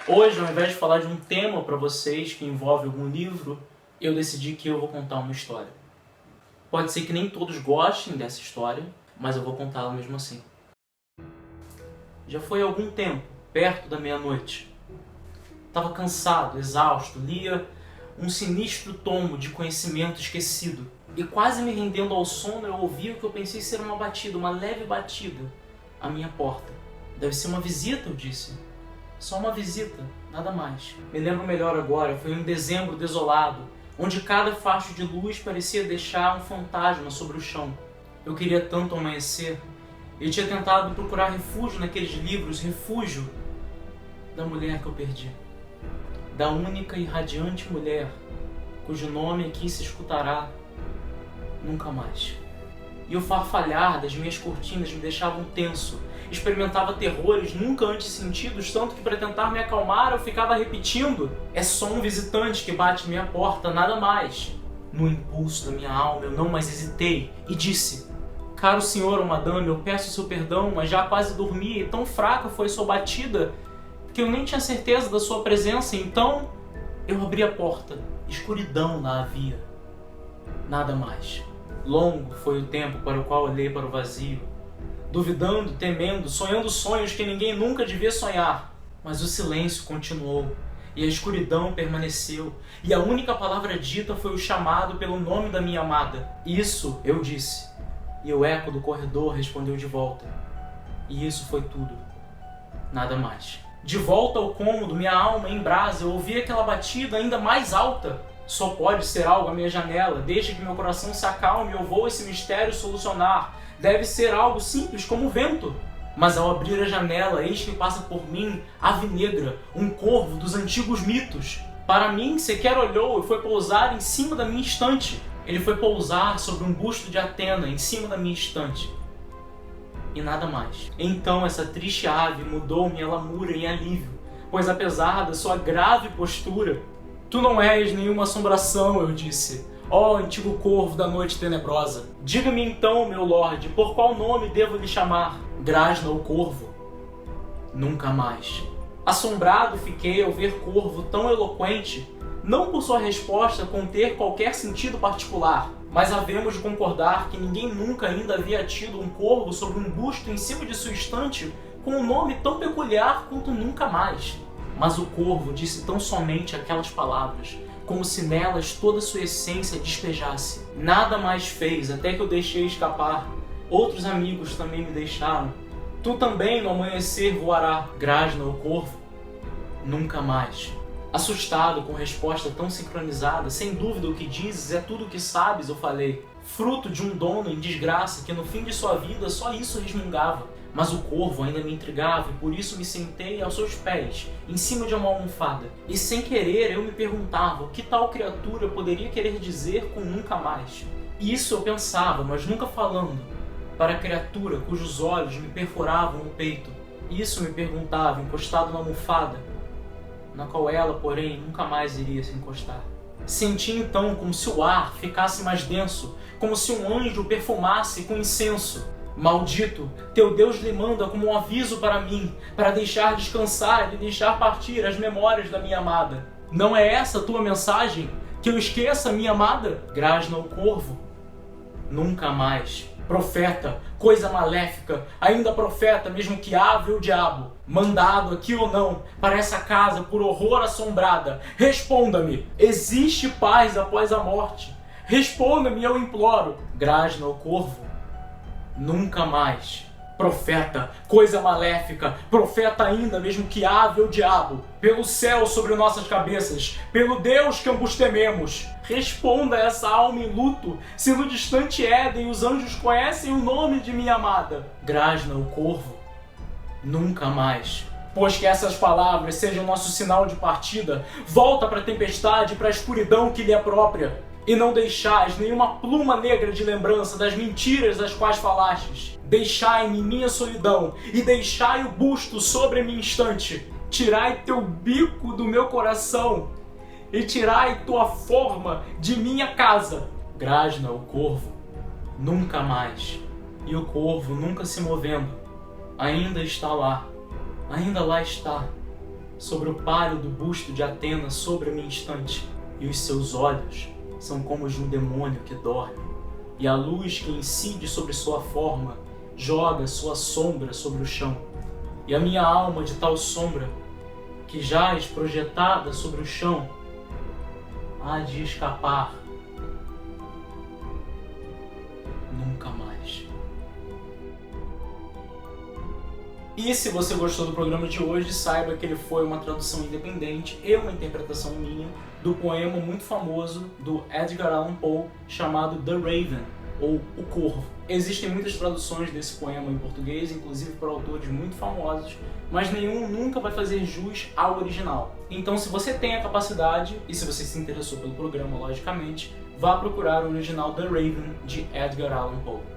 Hoje, ao invés de falar de um tema para vocês que envolve algum livro, eu decidi que eu vou contar uma história. Pode ser que nem todos gostem dessa história, mas eu vou contá-la mesmo assim. Já foi há algum tempo, perto da meia-noite. Estava cansado, exausto, lia um sinistro tomo de conhecimento esquecido. E quase me rendendo ao sono, eu ouvi o que eu pensei ser uma batida, uma leve batida, à minha porta. Deve ser uma visita, eu disse. Só uma visita, nada mais. Me lembro melhor agora, foi um dezembro desolado, onde cada facho de luz parecia deixar um fantasma sobre o chão. Eu queria tanto amanhecer. Eu tinha tentado procurar refúgio naqueles livros, refúgio da mulher que eu perdi. Da única e radiante mulher, cujo nome aqui se escutará nunca mais. E o farfalhar das minhas cortinas me deixava tenso. Experimentava terrores nunca antes sentidos, tanto que para tentar me acalmar eu ficava repetindo: é só um visitante que bate minha porta, nada mais. No impulso da minha alma eu não mais hesitei e disse: caro senhor ou madame, eu peço seu perdão, mas já quase dormi e tão fraca foi sua batida que eu nem tinha certeza da sua presença. Então eu abri a porta. Escuridão lá havia. Nada mais. Longo foi o tempo para o qual olhei para o vazio, duvidando, temendo, sonhando sonhos que ninguém nunca devia sonhar. Mas o silêncio continuou, e a escuridão permaneceu, e a única palavra dita foi o chamado pelo nome da minha amada. Isso, eu disse, e o eco do corredor respondeu de volta. E isso foi tudo. Nada mais. De volta ao cômodo, minha alma em brasa, eu ouvi aquela batida ainda mais alta. Só pode ser algo à minha janela, desde que meu coração se acalme eu vou esse mistério solucionar. Deve ser algo simples como o vento. Mas ao abrir a janela, eis que passa por mim, ave negra, um corvo dos antigos mitos. Para mim, sequer olhou e foi pousar em cima da minha estante. Ele foi pousar sobre um busto de Atena, em cima da minha estante. E nada mais. Então essa triste ave mudou minha lamúria em alívio, pois apesar da sua grave postura, tu não és nenhuma assombração, eu disse. Ó antigo corvo da noite tenebrosa, diga-me então, meu lorde, por qual nome devo lhe chamar? Grasna o corvo? Nunca mais. Assombrado fiquei ao ver corvo tão eloquente, não por sua resposta conter qualquer sentido particular, mas havemos de concordar que ninguém nunca ainda havia tido um corvo sobre um busto em cima de sua estante com um nome tão peculiar quanto nunca mais. Mas o corvo disse tão somente aquelas palavras, como se nelas toda sua essência despejasse. Nada mais fez até que eu deixei escapar. Outros amigos também me deixaram. Tu também no amanhecer voará, Grasna o corvo? Nunca mais. Assustado com resposta tão sincronizada, sem dúvida o que dizes é tudo o que sabes, eu falei. Fruto de um dono em desgraça que no fim de sua vida só isso resmungava. Mas o corvo ainda me intrigava e por isso me sentei aos seus pés, em cima de uma almofada. E sem querer eu me perguntava o que tal criatura poderia querer dizer com nunca mais. Isso eu pensava, mas nunca falando, para a criatura cujos olhos me perfuravam o peito. Isso me perguntava, encostado na almofada, na qual ela, porém, nunca mais iria se encostar. Senti então como se o ar ficasse mais denso, como se um anjo perfumasse com incenso. Maldito, teu Deus lhe manda como um aviso para mim, para deixar descansar e deixar partir as memórias da minha amada. Não é essa a tua mensagem? Que eu esqueça minha amada? Grasna o corvo? Nunca mais. Profeta, coisa maléfica, ainda profeta, mesmo que ave ou diabo, mandado aqui ou não, para essa casa por horror assombrada, responda-me, existe paz após a morte? Responda-me, eu imploro. Grasna o corvo? Nunca mais. Profeta, coisa maléfica, profeta ainda, mesmo que ave ou diabo, pelo céu sobre nossas cabeças, pelo Deus que ambos tememos, responda essa alma em luto, se no distante Éden os anjos conhecem o nome de minha amada. Grasna o corvo? Nunca mais. Pois que essas palavras sejam nosso sinal de partida, volta para a tempestade e para a escuridão que lhe é própria. E não deixais nenhuma pluma negra de lembrança das mentiras das quais falastes. Deixai-me minha solidão e deixai o busto sobre a minha estante. Tirai teu bico do meu coração e tirai tua forma de minha casa. Grasna o corvo? Nunca mais. E o corvo, nunca se movendo, ainda está lá. Ainda lá está. sobre o pálido busto de Atena sobre a minha estante, e os seus olhos são como os de um demônio que dorme, e a luz que incide sobre sua forma joga sua sombra sobre o chão, e a minha alma de tal sombra, que jaz projetada sobre o chão, há de escapar nunca mais. E se você gostou do programa de hoje, saiba que ele foi uma tradução independente e uma interpretação minha do poema muito famoso do Edgar Allan Poe chamado The Raven, ou O Corvo. Existem muitas traduções desse poema em português, inclusive por autores muito famosos, mas nenhum nunca vai fazer jus ao original. Então, se você tem a capacidade, e se você se interessou pelo programa, logicamente, vá procurar o original The Raven, de Edgar Allan Poe.